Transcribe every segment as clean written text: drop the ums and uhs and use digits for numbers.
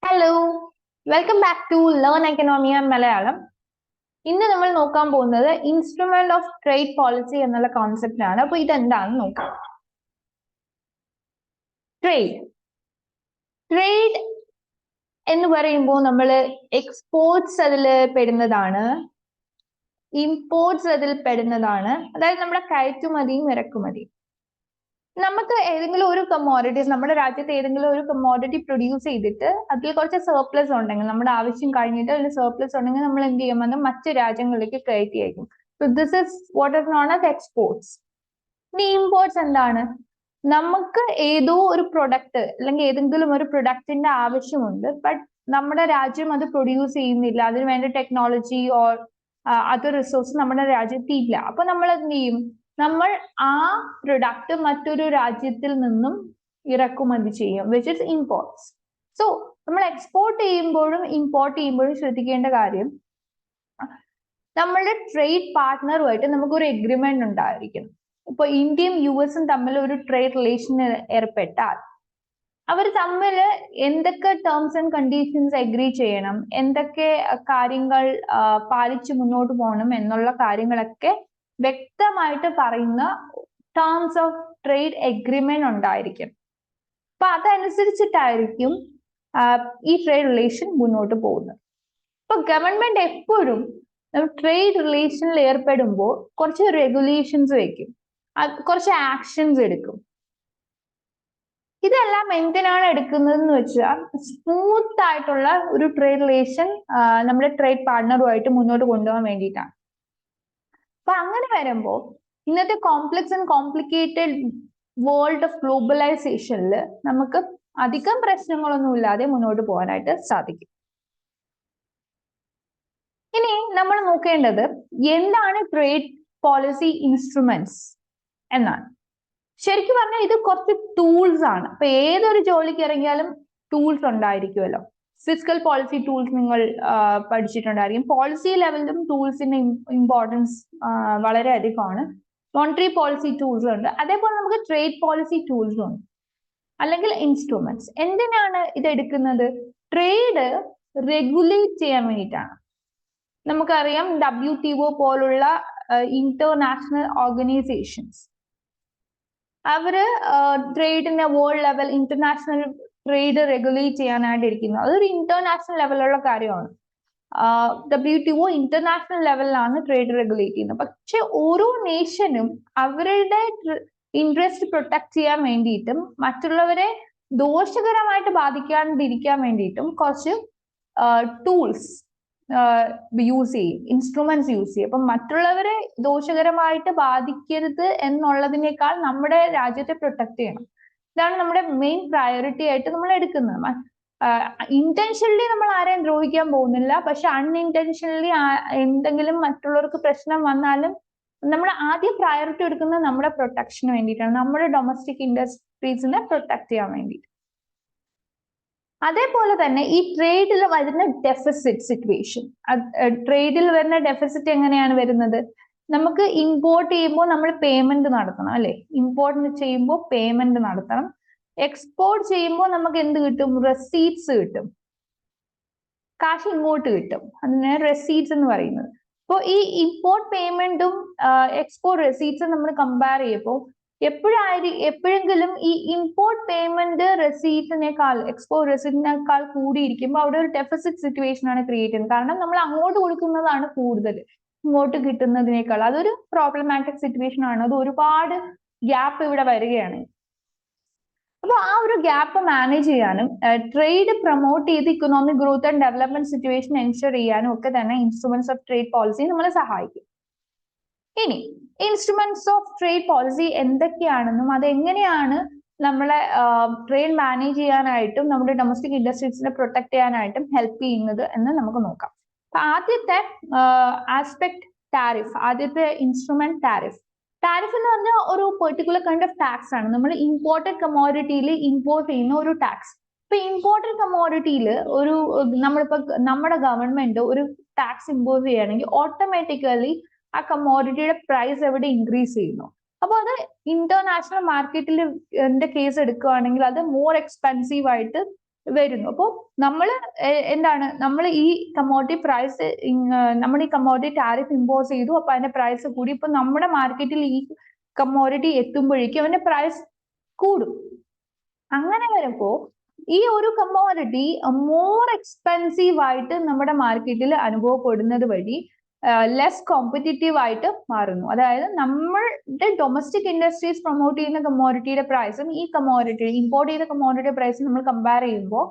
Hello, welcome back to learn economy and Malayalam. ഇന്ന് നമ്മൾ നോക്കാൻ പോകുന്നത് ഇൻസ്ട്രുമെന്റ് ഓഫ് ട്രേഡ് പോളിസി എന്നുള്ള കോൺസെപ്റ്റ് ആണ്. അപ്പൊ ഇതെന്താണെന്ന് നോക്കാം. ട്രേഡ് എന്ന് പറയുമ്പോൾ നമ്മൾ എക്സ്പോർട്സ് അതിൽ പെടുന്നതാണ്, ഇമ്പോർട്ട്സ് അതിൽ പെടുന്നതാണ്. അതായത് നമ്മുടെ കയറ്റുമതിയും ഇറക്കുമതിയും. നമുക്ക് ഏതെങ്കിലും ഒരു കമ്മോഡിറ്റീസ്, നമ്മുടെ രാജ്യത്ത് ഏതെങ്കിലും ഒരു കമ്മോഡിറ്റി പ്രൊഡ്യൂസ് ചെയ്തിട്ട് അതിൽ കുറച്ച് സർപ്ലസ് ഉണ്ടെങ്കിൽ, നമ്മുടെ ആവശ്യം കഴിഞ്ഞിട്ട് അതിൽ സർപ്ലസ് ഉണ്ടെങ്കിൽ നമ്മൾ എന്ത് ചെയ്യും, അത് മറ്റു രാജ്യങ്ങളിലേക്ക് കയറ്റി അയക്കും. So this is what is known as exports. ഇനി ഇമ്പോർട്ട്സ് എന്താണ്? നമുക്ക് ഏതോ ഒരു പ്രൊഡക്റ്റ് അല്ലെങ്കിൽ ഏതെങ്കിലും ഒരു പ്രൊഡക്റ്റിന്റെ ആവശ്യമുണ്ട്, ബട്ട് നമ്മുടെ രാജ്യം അത് പ്രൊഡ്യൂസ് ചെയ്യുന്നില്ല, അതിന് വേണ്ട ടെക്നോളജി ഓർ അതർ റിസോഴ്സ് നമ്മുടെ രാജ്യത്ത് ഇല്ല. അപ്പൊ നമ്മൾ എന്ത് ചെയ്യും? നമ്മൾ ആ പ്രൊഡക്റ്റ് മറ്റൊരു രാജ്യത്തിൽ നിന്നും ഇറക്കുമതി ചെയ്യും, വിച്ച് ഇസ് ഇമ്പോർട്ട്സ്. സോ നമ്മൾ എക്സ്പോർട്ട് ചെയ്യുമ്പോഴും ഇമ്പോർട്ട് ചെയ്യുമ്പോഴും ശ്രദ്ധിക്കേണ്ട കാര്യം, നമ്മളുടെ ട്രേഡ് പാർട്ട്ണറുമായിട്ട് നമുക്കൊരു എഗ്രിമെന്റ് ഉണ്ടായിരിക്കണം. ഇപ്പൊ ഇന്ത്യയും US തമ്മിൽ ഒരു ട്രേഡ് റിലേഷൻ ഏർപ്പെട്ടാൽ അവർ തമ്മിൽ എന്തൊക്കെ ടേംസ് ആൻഡ് കണ്ടീഷൻസ് എഗ്രി ചെയ്യണം, എന്തൊക്കെ കാര്യങ്ങൾ പാലിച്ച് മുന്നോട്ട് പോകണം എന്നുള്ള കാര്യങ്ങളൊക്കെ വ്യക്തമായിട്ട് പറയുന്ന ടേംസ് ഓഫ് ട്രേഡ് എഗ്രിമെന്റ് ഉണ്ടായിരിക്കും. അപ്പൊ അതനുസരിച്ചിട്ടായിരിക്കും ഈ ട്രേഡ് റിലേഷൻ മുന്നോട്ട് പോകുന്നത്. ഇപ്പൊ ഗവൺമെന്റ് എപ്പോഴും ട്രേഡ് റിലേഷനിൽ ഏർപ്പെടുമ്പോൾ കുറച്ച് റെഗുലേഷൻസ് വെക്കും, കുറച്ച് ആക്ഷൻസ് എടുക്കും. ഇതെല്ലാം എന്തിനാണ് എടുക്കുന്നതെന്ന് വെച്ചാൽ സ്മൂത്ത് ആയിട്ടുള്ള ഒരു ട്രേഡ് റിലേഷൻ നമ്മുടെ ട്രേഡ് പാർട്ട്ണറുമായിട്ട് മുന്നോട്ട് കൊണ്ടുപോകാൻ വേണ്ടിയിട്ടാണ്. അപ്പൊ അങ്ങനെ വരുമ്പോൾ ഇന്നത്തെ complex and complicated world of ഗ്ലോബലൈസേഷനിൽ നമുക്ക് അധികം പ്രശ്നങ്ങളൊന്നും ഇല്ലാതെ മുന്നോട്ട് പോകാനായിട്ട് സാധിക്കും. ഇനി നമ്മൾ നോക്കേണ്ടത് എന്താണ് ട്രേഡ് പോളിസി ഇൻസ്ട്രുമെന്റ്സ് എന്നാണ്. ശരിക്കും പറഞ്ഞാൽ ഇത് കുറച്ച് ടൂൾസ് ആണ്. ഇപ്പൊ ഏതൊരു ജോലിക്ക് ഇറങ്ങിയാലും ടൂൾസ് ഉണ്ടായിരിക്കുമല്ലോ. ഫിസിക്കൽ പോളിസി ടൂൾസ് നിങ്ങൾ പഠിച്ചിട്ടുണ്ടായിരിക്കും. പോളിസി ലെവലിലും ടൂൾസിന്റെ ഇമ്പോർട്ടൻസ് വളരെ അധികമാണ്. മോണിറ്ററി പോളിസി ടൂൾസ് ഉണ്ട്, അതേപോലെ നമുക്ക് ട്രേഡ് പോളിസി ടൂൾസും ഉണ്ട്, അല്ലെങ്കിൽ ഇൻസ്ട്രുമെന്റ്സ്. എന്തിനാണ് ഇത് എടുക്കുന്നത്? ട്രേഡ് റെഗുലേറ്റ് ചെയ്യാൻ വേണ്ടിയിട്ടാണ്. നമുക്കറിയാം WTO പോലുള്ള ഇന്റർനാഷണൽ ഓർഗനൈസേഷൻസ് അവര് ട്രേഡിന്റെ world level international trade regulate ചെയ്യാനായിട്ട് ഇരിക്കുന്നു. അതൊരു ഇന്റർനാഷണൽ ലെവലുള്ള കാര്യമാണ്. WTO ഇന്റർനാഷണൽ ലെവലിലാണ് ട്രേഡ് റെഗുലേറ്റ് ചെയ്യുന്നത്. പക്ഷെ ഓരോ നേഷനും അവരുടെ ഇൻട്രസ്റ്റ് പ്രൊട്ടക്ട് ചെയ്യാൻ വേണ്ടിയിട്ടും മറ്റുള്ളവരെ ദോഷകരമായിട്ട് ബാധിക്കാണ്ടിരിക്കാൻ വേണ്ടിയിട്ടും കുറച്ച് ടൂൾസ് യൂസ് ചെയ്യും, ഇൻസ്ട്രുമെന്റ്സ് യൂസ് ചെയ്യും. അപ്പം മറ്റുള്ളവരെ ദോഷകരമായിട്ട് ബാധിക്കരുത് എന്നുള്ളതിനേക്കാൾ നമ്മുടെ രാജ്യത്തെ പ്രൊട്ടക്ട് ചെയ്യണം. ഇതാണ് നമ്മുടെ മെയിൻ പ്രയോറിറ്റി ആയിട്ട് നമ്മൾ എടുക്കുന്നത്. ഇന്റൻഷനലി നമ്മൾ ആരെയും ദ്രോഹിക്കാൻ പോകുന്നില്ല, പക്ഷെ അൺഇൻറ്റൻഷനലി എന്തെങ്കിലും മറ്റുള്ളവർക്ക് പ്രശ്നം വന്നാലും നമ്മൾ ആദ്യം പ്രയോറിറ്റി എടുക്കുന്നത് നമ്മുടെ പ്രൊട്ടക്ഷന് വേണ്ടിയിട്ടാണ്, നമ്മുടെ ഡൊമസ്റ്റിക് ഇൻഡസ്ട്രീസിനെ പ്രൊട്ടക്ട് ചെയ്യാൻ വേണ്ടിയിട്ട്. അതേപോലെ തന്നെ ഈ ട്രേഡിൽ വരുന്ന ഡെഫിസിറ്റ് സിറ്റുവേഷൻ, ട്രേഡിൽ വരുന്ന ഡെഫിസിറ്റ് എങ്ങനെയാണ് വരുന്നത്? നമുക്ക് ഇമ്പോർട്ട് ചെയ്യുമ്പോൾ നമ്മൾ പേയ്മെന്റ് നടത്തണം, അല്ലെ? ഇമ്പോർട്ട് ചെയ്യുമ്പോൾ പേയ്മെന്റ് നടത്തണം. എക്സ്പോർട്ട് ചെയ്യുമ്പോൾ നമുക്ക് എന്ത് കിട്ടും? റെസീറ്റ്സ് കിട്ടും, കാശ് ഇങ്ങോട്ട് കിട്ടും. അതിനാണ് റെസീറ്റ്സ് എന്ന് പറയുന്നത്. അപ്പോൾ ഈ ഇമ്പോർട്ട് പേയ്മെന്റും എക്സ്പോർട്ട് റെസീറ്റ്സും നമ്മൾ കമ്പയർ ചെയ്യുമ്പോൾ എപ്പോഴെങ്കിലും ഈ ഇമ്പോർട്ട് പേയ്മെന്റ് റെസീറ്റിനേക്കാൾ എക്സ്പോർട്ട് റെസീറ്റിനേക്കാൾ കൂടിയിരിക്കുമ്പോൾ അവിടെ ഒരു ഡെഫിസിറ്റ് സിറ്റുവേഷൻ ആണ് ക്രിയേറ്റ് ചെയ്യുന്നത്. കാരണം നമ്മൾ അങ്ങോട്ട് കൊടുക്കുന്നതാണ് കൂടുതൽ ഇങ്ങോട്ട് കിട്ടുന്നതിനേക്കാൾ. അതൊരു പ്രോബ്ലമാറ്റിക് സിറ്റുവേഷൻ ആണ്. അത് ഒരുപാട് ഗ്യാപ്പ് ഇവിടെ വരികയാണ്. അപ്പൊ ആ ഒരു ഗ്യാപ്പ് മാനേജ് ചെയ്യാനും ട്രേഡ് പ്രൊമോട്ട് ചെയ്ത് economic growth and development situation ensure ചെയ്യാനും ഒക്കെ തന്നെ ഇൻസ്ട്രുമെന്റ്സ് ഓഫ് ട്രേഡ് പോളിസി നമ്മളെ സഹായിക്കും. ഇനി ഇൻസ്ട്രുമെന്റ്സ് ഓഫ് ട്രേഡ് പോളിസി എന്തൊക്കെയാണെന്നും അതെങ്ങനെയാണ് നമ്മളെ ട്രേഡ് മാനേജ് ചെയ്യാനായിട്ടും നമ്മുടെ ഡൊമസ്റ്റിക് ഇൻഡസ്ട്രീസിനെ പ്രൊട്ടക്ട് ചെയ്യാനായിട്ടും ഹെൽപ്പ് ചെയ്യുന്നത് എന്ന് നമുക്ക് നോക്കാം. ആദ്യത്തെ ആസ്പെക്ട് ടാരിഫ്, ആദ്യത്തെ ഇൻസ്ട്രുമെന്റ് ടാരിഫ്. ടാരിഫ് എന്ന് പറഞ്ഞാൽ ഒരു പെർട്ടിക്കുലർ കൈൻഡ് ഓഫ് ടാക്സ് ആണ്. നമ്മൾ ഇമ്പോർട്ടഡ് കമ്മോഡിറ്റിയിൽ ഇമ്പോർട്ട് ചെയ്യുന്ന ഒരു ടാക്സ്. ഇപ്പൊ ഇമ്പോർട്ടഡ് കമ്മോഡിറ്റിയിൽ നമ്മളിപ്പോ നമ്മുടെ ഗവൺമെന്റ് ഒരു ടാക്സ് ഇമ്പോസ് ചെയ്യുകയാണെങ്കിൽ ഓട്ടോമാറ്റിക്കലി ആ കമ്മോഡിറ്റിയുടെ പ്രൈസ് എവിടെ ഇൻക്രീസ് ചെയ്യുന്നു. അപ്പൊ അത് ഇന്റർനാഷണൽ മാർക്കറ്റിൽ കേസ് എടുക്കുകയാണെങ്കിൽ അത് മോർ എക്സ്പെൻസീവ് ആയിട്ട് വരുന്നു. അപ്പോൾ നമ്മൾ എന്താണ്, നമ്മൾ ഈ കമ്മോഡിറ്റി പ്രൈസ്, നമ്മൾ ഈ കമ്മോഡിറ്റി ടാരിഫ് ഇമ്പോസ് ചെയ്തു, അപ്പൊ അതിന്റെ പ്രൈസ് കൂടി. ഇപ്പൊ നമ്മുടെ മാർക്കറ്റിൽ ഈ കമ്മോഡിറ്റി എത്തുമ്പോഴേക്കും അതിന്റെ പ്രൈസ് കൂടും. അങ്ങനെ വരുമ്പോ ഈ ഒരു കമ്മോഡിറ്റി മോർ എക്സ്പെൻസീവ് ആയിട്ട് നമ്മുടെ മാർക്കറ്റിൽ അനുഭവപ്പെടുന്നത് വഴി ലെസ് കോമ്പറ്റീറ്റീവ് ആയിട്ട് മാറുന്നു. അതായത് നമ്മളുടെ ഡൊമസ്റ്റിക് ഇൻഡസ്ട്രീസ് പ്രൊമോട്ട് ചെയ്യുന്ന കമ്മോഡിറ്റിയുടെ പ്രൈസും ഈ കമ്മോഡിറ്റി ഇമ്പോർട്ട് ചെയ്ത കമ്മോഡിറ്റിയുടെ പ്രൈസും നമ്മൾ കമ്പയർ ചെയ്യുമ്പോൾ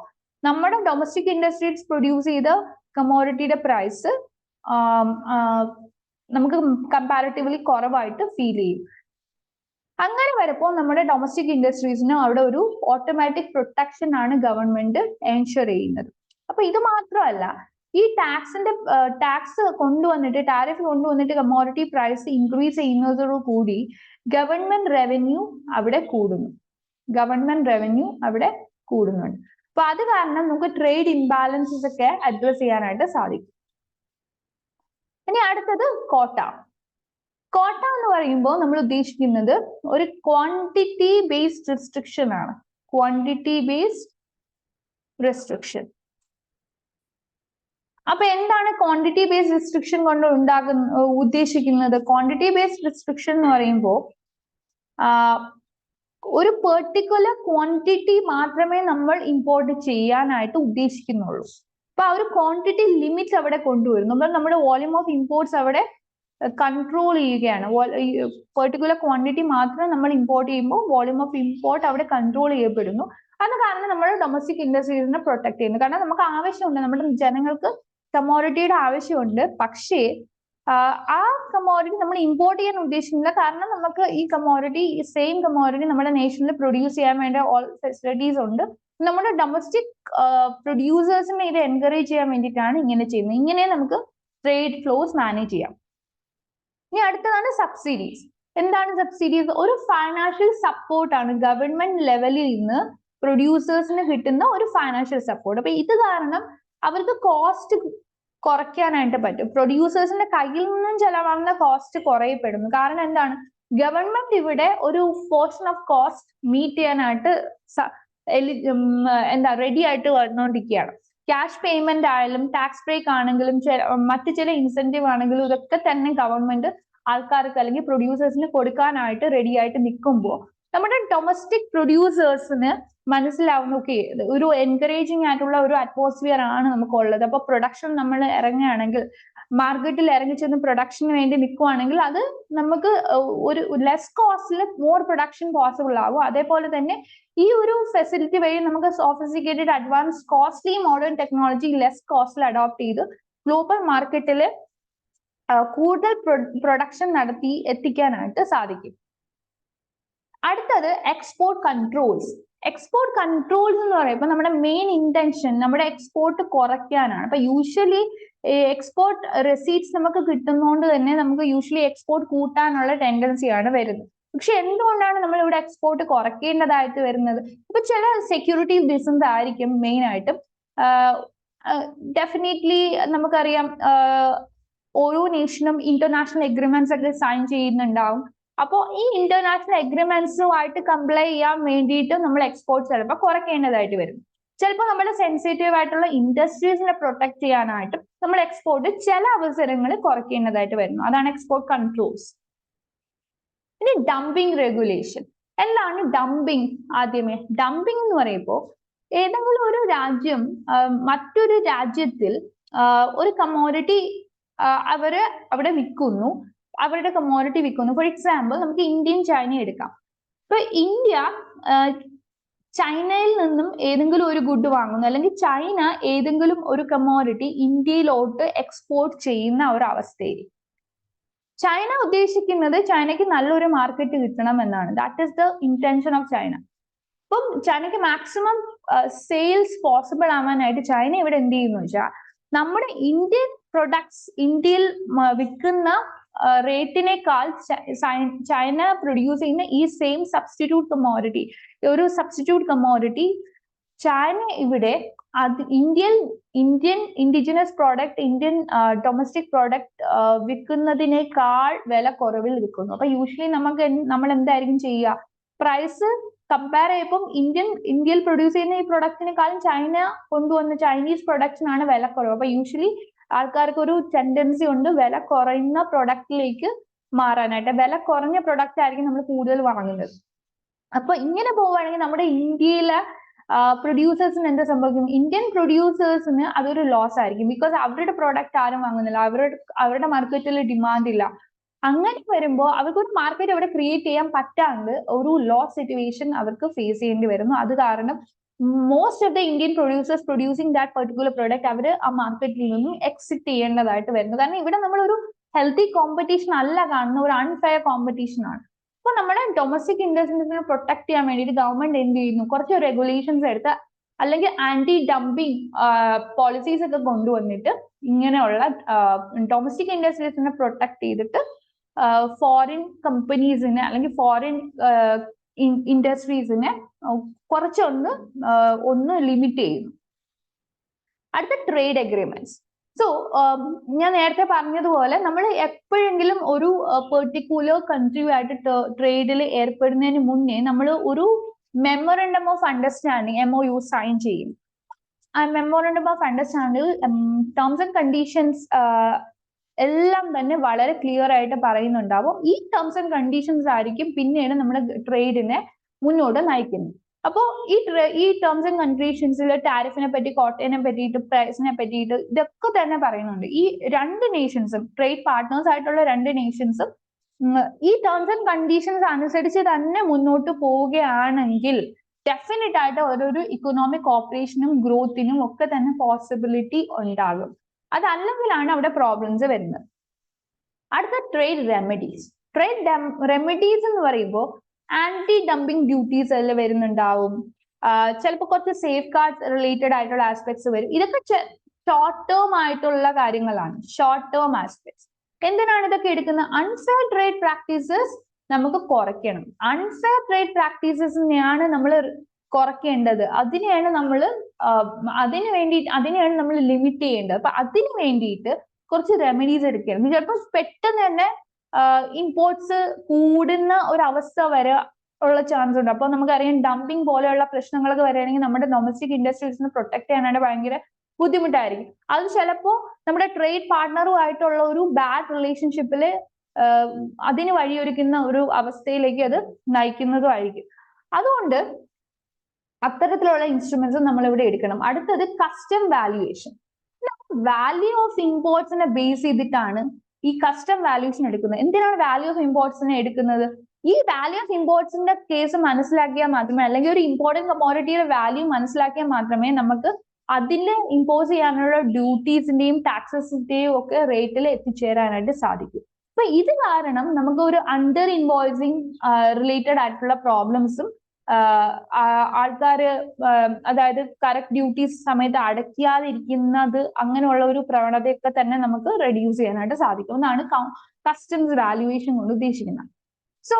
നമ്മുടെ ഡൊമസ്റ്റിക് ഇൻഡസ്ട്രീസ് പ്രൊഡ്യൂസ് ചെയ്ത കമ്മോഡിറ്റിയുടെ പ്രൈസ് നമുക്ക് കമ്പാരിറ്റീവ്ലി കുറവായിട്ട് ഫീൽ ചെയ്യും. അങ്ങനെ വരുമ്പോൾ നമ്മുടെ ഡൊമസ്റ്റിക് ഇൻഡസ്ട്രീസിന് അവിടെ ഒരു ഓട്ടോമാറ്റിക് പ്രൊട്ടക്ഷൻ ആണ് ഗവൺമെന്റ് എൻഷുർ ചെയ്യുന്നത്. അപ്പൊ ഇത് മാത്രമല്ല, ഈ ടാക്സ് കൊണ്ടുവന്നിട്ട്, ടാരിഫ് കൊണ്ടുവന്നിട്ട് കമ്മോഡിറ്റി പ്രൈസ് ഇൻക്രീസ് ചെയ്യുന്നതോടുകൂടി ഗവൺമെന്റ് റവന്യൂ അവിടെ കൂടുന്നു. കൂടുന്നുണ്ട്. അപ്പൊ അത് കാരണം നമുക്ക് ട്രേഡ് ഇംബാലൻസസ് ഒക്കെ അഡ്രസ് ചെയ്യാനായിട്ട് സാധിക്കും. ഇനി അടുത്തത് കോട്ട. കോട്ട എന്ന് പറയുമ്പോൾ നമ്മൾ ഉദ്ദേശിക്കുന്നത് ഒരു ക്വാണ്ടിറ്റി ബേസ്ഡ് റെസ്ട്രിക്ഷൻ ആണ്. Quantity based restriction. അപ്പൊ എന്താണ് ക്വാണ്ടിറ്റി ബേസ്ഡ് റെസ്ട്രിക്ഷൻ കൊണ്ട് ഉദ്ദേശിക്കുന്നത്? ക്വാണ്ടിറ്റി ബേസ്ഡ് റെസ്ട്രിക്ഷൻ എന്ന് പറയുമ്പോൾ ഒരു പെർട്ടിക്കുലർ ക്വാണ്ടിറ്റി മാത്രമേ നമ്മൾ ഇമ്പോർട്ട് ചെയ്യാനായിട്ട് ഉദ്ദേശിക്കുന്നുള്ളൂ. അപ്പൊ ആ ഒരു ക്വാണ്ടിറ്റി ലിമിറ്റ് അവിടെ കൊണ്ടുവരും. നമ്മുടെ വോളിയം ഓഫ് ഇമ്പോർട്ട്സ് അവിടെ കൺട്രോൾ ചെയ്യുകയാണ്. പെർട്ടിക്കുലർ ക്വാണ്ടിറ്റി മാത്രം നമ്മൾ ഇമ്പോർട്ട് ചെയ്യുമ്പോൾ വോളിയം ഓഫ് ഇമ്പോർട്ട് അവിടെ കൺട്രോൾ ചെയ്യപ്പെടുന്നു. അത് കാരണം നമ്മൾ ഡൊമസ്റ്റിക് ഇൻഡസ്ട്രീസിനെ പ്രൊട്ടക്ട് ചെയ്യുന്നു. കാരണം നമുക്ക് ആവശ്യമുണ്ട്, നമ്മുടെ ജനങ്ങൾക്ക് കമ്മോഡിറ്റിയുടെ ആവശ്യമുണ്ട്. പക്ഷേ ആ കമ്മോഡിറ്റി നമ്മൾ ഇമ്പോർട്ട് ചെയ്യാൻ ഉദ്ദേശിക്കുന്നില്ല. കാരണം നമുക്ക് ഈ സെയിം കമ്മോഡിറ്റി നമ്മുടെ നേഷനിൽ പ്രൊഡ്യൂസ് ചെയ്യാൻ വേണ്ട ഓൾ ഫെസിലിറ്റീസ് ഉണ്ട്. നമ്മുടെ ഡൊമസ്റ്റിക് പ്രൊഡ്യൂസേഴ്സിനെ ഇത് എൻകറേജ് ചെയ്യാൻ വേണ്ടിയിട്ടാണ് ഇങ്ങനെ ചെയ്യുന്നത്. ഇങ്ങനെ നമുക്ക് ട്രേഡ് ഫ്ലോസ് മാനേജ് ചെയ്യാം. ഇനി അടുത്തതാണ് സബ്സിഡീസ്. എന്താണ് സബ്സിഡീസ്? ഒരു ഫൈനാൻഷ്യൽ സപ്പോർട്ടാണ് ഗവൺമെന്റ് ലെവലിൽ നിന്ന് പ്രൊഡ്യൂസേഴ്സിന് കിട്ടുന്ന ഒരു ഫൈനാൻഷ്യൽ സപ്പോർട്ട്. അപ്പൊ ഇത് കാരണം അവർക്ക് കോസ്റ്റ് കുറയ്ക്കാനായിട്ട് പറ്റും. പ്രൊഡ്യൂസേഴ്സിന്റെ കയ്യിൽ നിന്നും ചെലവാകുന്ന കോസ്റ്റ് കുറയപ്പെടുന്നു. കാരണം എന്താണ്? ഗവൺമെന്റ് ഇവിടെ ഒരു പോർഷൻ ഓഫ് കോസ്റ്റ് മീറ്റ് ചെയ്യാനായിട്ട് റെഡി ആയിട്ട് വന്നുകൊണ്ടിരിക്കുകയാണ്. ക്യാഷ് പേയ്മെന്റ് ആയാലും ടാക്സ് ബ്രേക്ക് ആണെങ്കിലും മറ്റു ചില ഇൻസെന്റീവ് ആണെങ്കിലും ഇതൊക്കെ തന്നെ ഗവൺമെന്റ് ആൾക്കാർക്ക് അല്ലെങ്കിൽ പ്രൊഡ്യൂസേഴ്സിന് കൊടുക്കാനായിട്ട് റെഡി ആയിട്ട് നിൽക്കുമ്പോൾ നമ്മുടെ ഡൊമസ്റ്റിക് പ്രൊഡ്യൂസേഴ്സിന് മനസ്സിലാവുന്നു, ഓക്കെ, ഒരു എൻകറേജിങ് ആയിട്ടുള്ള ഒരു അറ്റ്മോസ്ഫിയർ ആണ് നമുക്കുള്ളത്. അപ്പൊ പ്രൊഡക്ഷൻ നമ്മൾ ഇറങ്ങുകയാണെങ്കിൽ, മാർക്കറ്റിൽ ഇറങ്ങിച്ചെന്ന് പ്രൊഡക്ഷന് വേണ്ടി നിൽക്കുവാണെങ്കിൽ അത് നമുക്ക് ഒരു ലെസ് കോസ്റ്റിൽ മോർ പ്രൊഡക്ഷൻ പോസിബിൾ ആകും. അതേപോലെ തന്നെ ഈ ഒരു ഫെസിലിറ്റി വഴി നമുക്ക് sophisticated advance costly modern technology less കോസ്റ്റിൽ അഡോപ്റ്റ് ചെയ്ത് ഗ്ലോബൽ മാർക്കറ്റിൽ കൂടുതൽ പ്രൊഡക്ഷൻ നടത്തി എത്തിക്കാനായിട്ട് സാധിക്കും. അടുത്തത് എക്സ്പോർട്ട് കൺട്രോൾസ്. എക്സ്പോർട്ട് കൺട്രോൾസ് എന്ന് പറയുമ്പോൾ നമ്മുടെ മെയിൻ ഇന്റൻഷൻ നമ്മുടെ എക്സ്പോർട്ട് കുറയ്ക്കാനാണ്. അപ്പൊ യൂഷ്വലി എക്സ്പോർട്ട് റെസീറ്റ്സ് നമുക്ക് കിട്ടുന്നതുകൊണ്ട് തന്നെ നമുക്ക് യൂഷ്വലി എക്സ്പോർട്ട് കൂട്ടാനുള്ള ടെൻഡൻസിയാണ് വരുന്നത്. പക്ഷെ എന്തുകൊണ്ടാണ് നമ്മൾ ഇവിടെ എക്സ്പോർട്ട് കുറയ്ക്കേണ്ടതായിട്ട് വരുന്നത്? ഇപ്പൊ ചില സെക്യൂരിറ്റി റീസൺസ് ആയിരിക്കും മെയിൻ ആയിട്ടും. ഡെഫിനറ്റ്ലി നമുക്കറിയാം, ഓരോ നേഷനും ഇന്റർനാഷണൽ എഗ്രിമെന്റ്സ് ഒക്കെ സൈൻ ചെയ്യുന്നുണ്ടാവും. അപ്പോൾ ഈ ഇന്റർനാഷണൽ എഗ്രിമെന്റ്സുമായിട്ട് കംപ്ലൈ ചെയ്യാൻ വേണ്ടിയിട്ട് നമ്മൾ എക്സ്പോർട്ട് ചിലപ്പോൾ കുറയ്ക്കേണ്ടതായിട്ട് വരും. ചിലപ്പോൾ നമ്മുടെ സെൻസിറ്റീവ് ആയിട്ടുള്ള ഇൻഡസ്ട്രീസിനെ പ്രൊട്ടക്ട് ചെയ്യാനായിട്ടും നമ്മൾ എക്സ്പോർട്ട് ചില അവസരങ്ങളിൽ കുറയ്ക്കേണ്ടതായിട്ട് വരുന്നു. അതാണ് എക്സ്പോർട്ട് കൺട്രോൾസ്. ഇനി ഡംപിംഗ് റെഗുലേഷൻ. എന്താണ് ഡംപിംഗ്? ആദ്യമേ ഡംപിംഗ് എന്ന് പറയുമ്പോൾ ഏതെങ്കിലും ഒരു രാജ്യം മറ്റൊരു രാജ്യത്തിൽ ഒരു കമ്മോഡിറ്റി അവര് അവിടെ വിൽക്കുന്നു, അവരുടെ കമ്മോഡിറ്റി വിൽക്കുന്നു. ഫോർ എക്സാമ്പിൾ നമുക്ക് ഇന്ത്യയും ചൈനയും എടുക്കാം. ഇപ്പൊ ഇന്ത്യ ചൈനയിൽ നിന്നും ഏതെങ്കിലും ഒരു ഗുഡ് വാങ്ങുന്നു, അല്ലെങ്കിൽ ചൈന ഏതെങ്കിലും ഒരു കമ്മോഡിറ്റി ഇന്ത്യയിലോട്ട് എക്സ്പോർട്ട് ചെയ്യുന്ന ഒരു അവസ്ഥയിൽ ചൈന ഉദ്ദേശിക്കുന്നത് ചൈനയ്ക്ക് നല്ലൊരു മാർക്കറ്റ് കിട്ടണം എന്നാണ്. That is the intention of China. അപ്പം ചൈനയ്ക്ക് മാക്സിമം സെയിൽസ് പോസിബിൾ ആവാനായിട്ട് ചൈന ഇവിടെ എന്ത് ചെയ്യുന്നു വെച്ചാൽ നമ്മുടെ ഇന്ത്യൻ പ്രൊഡക്ട്സ് ഇന്ത്യയിൽ വിൽക്കുന്ന റേറ്റിനേക്കാൾ ചൈന പ്രൊഡ്യൂസ് ചെയ്യുന്ന ഈ സെയിം സബ്സ്റ്റിറ്റ്യൂട്ട് കമ്മോഡിറ്റി ചൈന ഇവിടെ Indian indigenous product, Indian domestic product വിൽക്കുന്നതിനേക്കാൾ വില കുറവിൽ വിൽക്കുന്നു. അപ്പൊ യൂഷ്വലി നമ്മൾ എന്തായിരിക്കും ചെയ്യുക? പ്രൈസ് കമ്പയർ ചെയ്യുമ്പോൾ ഇന്ത്യയിൽ പ്രൊഡ്യൂസ് ചെയ്യുന്ന ഈ പ്രൊഡക്റ്റിനെക്കാളും ചൈന കൊണ്ടുവന്ന ചൈനീസ് പ്രൊഡക്റ്റിനാണ് വില കുറവ്. അപ്പൊ യൂഷ്വലി ആൾക്കാർക്ക് ഒരു ടെൻഡൻസി ഉണ്ട് വില കുറയുന്ന പ്രൊഡക്റ്റിലേക്ക് മാറാനായിട്ട്. വില കുറഞ്ഞ പ്രൊഡക്റ്റ് ആയിരിക്കും നമ്മൾ കൂടുതൽ വാങ്ങുന്നത്. അപ്പൊ ഇങ്ങനെ പോവുകയാണെങ്കിൽ നമ്മുടെ ഇന്ത്യയിലെ പ്രൊഡ്യൂസേഴ്സിന് എന്ത് സംഭവിക്കും? ഇന്ത്യൻ പ്രൊഡ്യൂസേഴ്സിന് അതൊരു ലോസ് ആയിരിക്കും. ബിക്കോസ് അവരുടെ പ്രോഡക്റ്റ് ആരും വാങ്ങുന്നില്ല, അവരുടെ മാർക്കറ്റിൽ ഡിമാൻഡ് ഇല്ല. അങ്ങനെ വരുമ്പോൾ അവർക്കൊരു മാർക്കറ്റ് അവിടെ ക്രിയേറ്റ് ചെയ്യാൻ പറ്റാണ്ട് ഒരു ലോസ് സിറ്റുവേഷൻ അവർക്ക് ഫേസ് ചെയ്യേണ്ടി വരുന്നു. അത് കാരണം most of the Indian producers producing that particular product അവർ ആ മാർക്കറ്റിൽ നിന്നും എക്സിറ്റ് ചെയ്യേണ്ടതായിട്ട് വരുന്നു. കാരണം ഇവിടെ നമ്മളൊരു ഹെൽത്തി കോമ്പറ്റീഷൻ അല്ല കാണുന്ന, ഒരു അൺഫെയർ കോമ്പറ്റീഷൻ ആണ്. അപ്പൊ നമ്മുടെ ഡൊമസ്റ്റിക് ഇൻഡസ്ട്രീസിനെ പ്രൊട്ടക്ട് ചെയ്യാൻ വേണ്ടിയിട്ട് ഗവൺമെന്റ് എന്ത് ചെയ്യുന്നു? കുറച്ച് റെഗുലേഷൻസ് എടുത്ത് അല്ലെങ്കിൽ ആന്റി ഡംപിങ് പോളിസീസ് ഒക്കെ കൊണ്ടുവന്നിട്ട് ഇങ്ങനെയുള്ള ഡൊമസ്റ്റിക് ഇൻഡസ്ട്രീസിനെ പ്രൊട്ടക്ട് ചെയ്തിട്ട് ഫോറിൻ കമ്പനീസിനെ അല്ലെങ്കിൽ ഫോറിൻ ഇൻഡസ്ട്രീസിനെ കുറച്ചൊന്ന് ലിമിറ്റ് ചെയ്യുന്നു. അടുത്ത ട്രേഡ് അഗ്രിമെന്റ്സ്. സോ ഞാൻ നേരത്തെ പറഞ്ഞതുപോലെ നമ്മൾ എപ്പോഴെങ്കിലും ഒരു പെർട്ടിക്കുലർ കൺട്രിയുമായിട്ട് ട്രേഡിൽ ഏർപ്പെടുന്നതിന് മുന്നേ നമ്മൾ ഒരു memorandum of understanding MOU sign ചെയ്യും. ആ memorandum of understanding terms and conditions എല്ലാം തന്നെ വളരെ ക്ലിയർ ആയിട്ട് പറയുന്നുണ്ടാവും. ഈ ടേംസ് ആൻഡ് കണ്ടീഷൻസ് ആയിരിക്കും പിന്നീട് നമ്മുടെ ട്രേഡിനെ മുന്നോട്ട് നയിക്കുന്നത്. അപ്പോൾ ഈ ടേംസ് ആൻഡ് കണ്ടീഷൻസിൽ ടാരിഫിനെ പറ്റി, കോട്ടയെ പറ്റിയിട്ട്, പ്രൈസിനെ പറ്റിയിട്ട് ഇതൊക്കെ തന്നെ പറയുന്നുണ്ട്. ഈ രണ്ട് നേഷൻസും ട്രേഡ് പാർട്ട്നേഴ്സ് ആയിട്ടുള്ള രണ്ട് നേഷൻസും ഈ ടേംസ് ആൻഡ് കണ്ടീഷൻസ് അനുസരിച്ച് തന്നെ മുന്നോട്ട് പോവുകയാണെങ്കിൽ ഡെഫിനറ്റ് ആയിട്ട് ഓരോരു ഇക്കണോമിക് ഓപ്പറേഷനും ഗ്രോത്തിനും ഒക്കെ തന്നെ പോസിബിലിറ്റി ഉണ്ടാകും. അതല്ലെങ്കിലാണ് അവിടെ പ്രോബ്ലംസ് വരുന്നത്. അടുത്ത ട്രേഡ് റെമഡീസ്. ട്രേഡ് റെമഡീസ് എന്ന് പറയുമ്പോൾ ആന്റി ഡംപിങ് ഡ്യൂട്ടീസ് എല്ലാം വരുന്നുണ്ടാവും. ചിലപ്പോൾ കുറച്ച് സേഫ് ഗാർഡ്സ് റിലേറ്റഡ് ആയിട്ടുള്ള ആസ്പെക്ട്സ് വരും. ഇതൊക്കെ ഷോർട്ട് ടേം ആയിട്ടുള്ള കാര്യങ്ങളാണ്, ഷോർട്ട് ടേം ആസ്പെക്ട്സ്. എന്തിനാണ് ഇതൊക്കെ എടുക്കുന്നത്? അൺഫെയർ ട്രേഡ് പ്രാക്ടീസസ് നമുക്ക് കുറയ്ക്കണം. അൺഫെയർ ട്രേഡ് പ്രാക്ടീസസിനെയാണ് നമ്മൾ കുറയ്ക്കേണ്ടത്. അതിനെയാണ് നമ്മൾ ലിമിറ്റ് ചെയ്യേണ്ടത്. അപ്പൊ അതിന് വേണ്ടിയിട്ട് കുറച്ച് റെമഡീസ് എടുക്കണം. ചിലപ്പോൾ പെട്ടെന്ന് തന്നെ ഇമ്പോർട്ട്സ് കൂടുന്ന ഒരു അവസ്ഥ വരെ ഉള്ള ചാൻസ് ഉണ്ട്. അപ്പൊ നമുക്കറിയാം ഡംപിങ് പോലെയുള്ള പ്രശ്നങ്ങളൊക്കെ വരികയാണെങ്കിൽ നമ്മുടെ ഡൊമസ്റ്റിക് ഇൻഡസ്ട്രീസിനെ പ്രൊട്ടക്ട് ചെയ്യാനായിട്ട് ഭയങ്കര ബുദ്ധിമുട്ടായിരിക്കും. അത് ചിലപ്പോൾ നമ്മുടെ ട്രേഡ് പാർട്ട്ണറുമായിട്ടുള്ള ഒരു ബാഡ് റിലേഷൻഷിപ്പില് അതിന് വഴിയൊരുക്കുന്ന ഒരു അവസ്ഥയിലേക്ക് അത് നയിക്കുന്നതുമായിരിക്കും. അതുകൊണ്ട് അത്തരത്തിലുള്ള ഇൻസ്ട്രുമെന്റ്സ് നമ്മൾ ഇവിടെ എടുക്കണം. അടുത്തത് കസ്റ്റം വാല്യുവേഷൻ. വാല്യൂ ഓഫ് ഇമ്പോർട്ട്സിനെ ബേസ് ചെയ്തിട്ടാണ് ഈ കസ്റ്റം വാല്യൂഷൻ എടുക്കുന്നത്. എന്തിനാണ് വാല്യൂ ഓഫ് ഇമ്പോർട്ട്സിനെ എടുക്കുന്നത്? ഈ വാല്യൂ ഓഫ് ഇമ്പോർട്ട്സിന്റെ കേസ് മനസ്സിലാക്കിയാൽ മാത്രമേ, അല്ലെങ്കിൽ ഒരു ഇമ്പോർട്ടന്റ് കമോഡിറ്റിയുടെ വാല്യൂ മനസ്സിലാക്കിയാൽ മാത്രമേ നമുക്ക് അതില് ഇമ്പോസ് ചെയ്യാനുള്ള ഡ്യൂട്ടീസിന്റെയും ടാക്സസിന്റെയും ഒക്കെ റേറ്റിൽ എത്തിച്ചേരാനായിട്ട് സാധിക്കും. അപ്പൊ ഇത് കാരണം നമുക്ക് ഒരു അണ്ടർ ഇൻവോയ്സിങ് റിലേറ്റഡ് ആയിട്ടുള്ള പ്രോബ്ലംസും ആൾക്കാര് അതായത് കറക്റ്റ് ഡ്യൂട്ടീസ് സമയത്ത് അടയ്ക്കാതിരിക്കുന്നത്, അങ്ങനെയുള്ള ഒരു പ്രവണതയൊക്കെ തന്നെ നമുക്ക് റെഡ്യൂസ് ചെയ്യാനായിട്ട് സാധിക്കും എന്നാണ് കസ്റ്റംസ് വാല്യുവേഷൻ കൊണ്ട് ഉദ്ദേശിക്കുന്നത്. സോ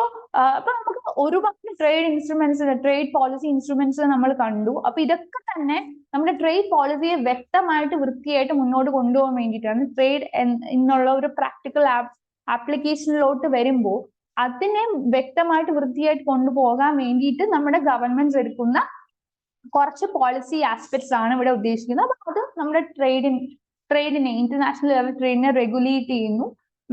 അപ്പൊ നമുക്ക് ഒരുപാട് trade instruments, trade policy instruments നമ്മൾ കണ്ടു. അപ്പൊ ഇതൊക്കെ തന്നെ നമ്മുടെ ട്രേഡ് പോളിസിയെ വ്യക്തമായിട്ട് വൃത്തിയായിട്ട് മുന്നോട്ട് കൊണ്ടുപോകാൻ വേണ്ടിയിട്ടാണ്. ട്രേഡ് എന്നുള്ള ഒരു പ്രാക്ടിക്കൽ ആപ്ലിക്കേഷനിലോട്ട് വരുമ്പോൾ അതിനെ വ്യക്തമായിട്ട് വൃത്തിയായിട്ട് കൊണ്ടുപോകാൻ വേണ്ടിയിട്ട് നമ്മുടെ ഗവൺമെന്റ്സ് എടുക്കുന്ന കുറച്ച് പോളിസി ആസ്പെക്ട്സ് ആണ് ഇവിടെ ഉദ്ദേശിക്കുന്നത്. അപ്പൊ അത് നമ്മുടെ ട്രേഡിനെ ഇന്റർനാഷണൽ ലെവൽ ട്രേഡിനെ റെഗുലേറ്റ് ചെയ്യുന്നു,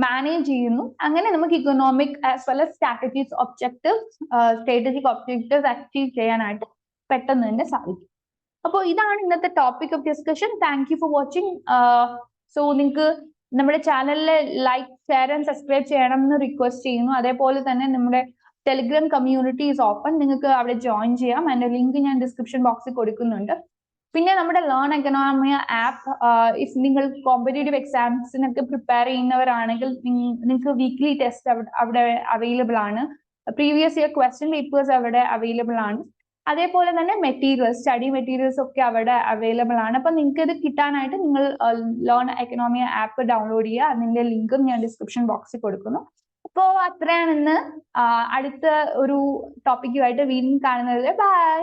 മാനേജ് ചെയ്യുന്നു. അങ്ങനെ നമുക്ക് economic as well as strategic objectives achieve ചെയ്യാനായിട്ട് പെട്ടെന്ന് തന്നെ സാധിക്കും. അപ്പോൾ ഇതാണ് ഇന്നത്തെ topic of discussion. Thank you for watching. So നിങ്ങൾക്ക് നമ്മുടെ ചാനലിൽ ലൈക്ക്, ഷെയർ ആൻഡ് സബ്സ്ക്രൈബ് ചെയ്യണം എന്ന് റിക്വസ്റ്റ് ചെയ്യുന്നു. അതേപോലെ തന്നെ നമ്മുടെ ടെലിഗ്രാം കമ്മ്യൂണിറ്റി ഈസ് ഓപ്പൺ, നിങ്ങൾക്ക് അവിടെ ജോയിൻ ചെയ്യാം. അതിന്റെ ലിങ്ക് ഞാൻ ഡിസ്ക്രിപ്ഷൻ ബോക്സിൽ കൊടുക്കുന്നുണ്ട്. പിന്നെ നമ്മുടെ ലേൺ എക്കണോമിയ ആപ്പ്, ഇഫ് നിങ്ങൾ കോമ്പറ്റേറ്റീവ് എക്സാംസിനൊക്കെ പ്രിപ്പയർ ചെയ്യുന്നവരാണെങ്കിൽ നിങ്ങൾക്ക് വീക്ക്ലി ടെസ്റ്റ് അവിടെ അവൈലബിൾ ആണ്. പ്രീവിയസ് ഇയർ ക്വസ്റ്റ്യൻ പേപ്പേഴ്സ് അവിടെ അവൈലബിൾ ആണ്. അതേപോലെ തന്നെ മെറ്റീരിയൽസ്, സ്റ്റഡി മെറ്റീരിയൽസ് ഒക്കെ അവിടെ അവൈലബിൾ ആണ്. അപ്പൊ നിങ്ങൾക്ക് ഇത് കിട്ടാനായിട്ട് നിങ്ങൾ ലേൺ എക്കണോമിയ ആപ്പ് ഡൗൺലോഡ് ചെയ്യുക. അതിന്റെ ലിങ്കും ഞാൻ ഡിസ്ക്രിപ്ഷൻ ബോക്സിൽ കൊടുക്കുന്നു. അപ്പോ അത്രയാണ് ഇന്ന്. അടുത്ത ഒരു ടോപ്പിക്കുമായിട്ട് വീണ്ടും കാണുന്നത്. ബൈ.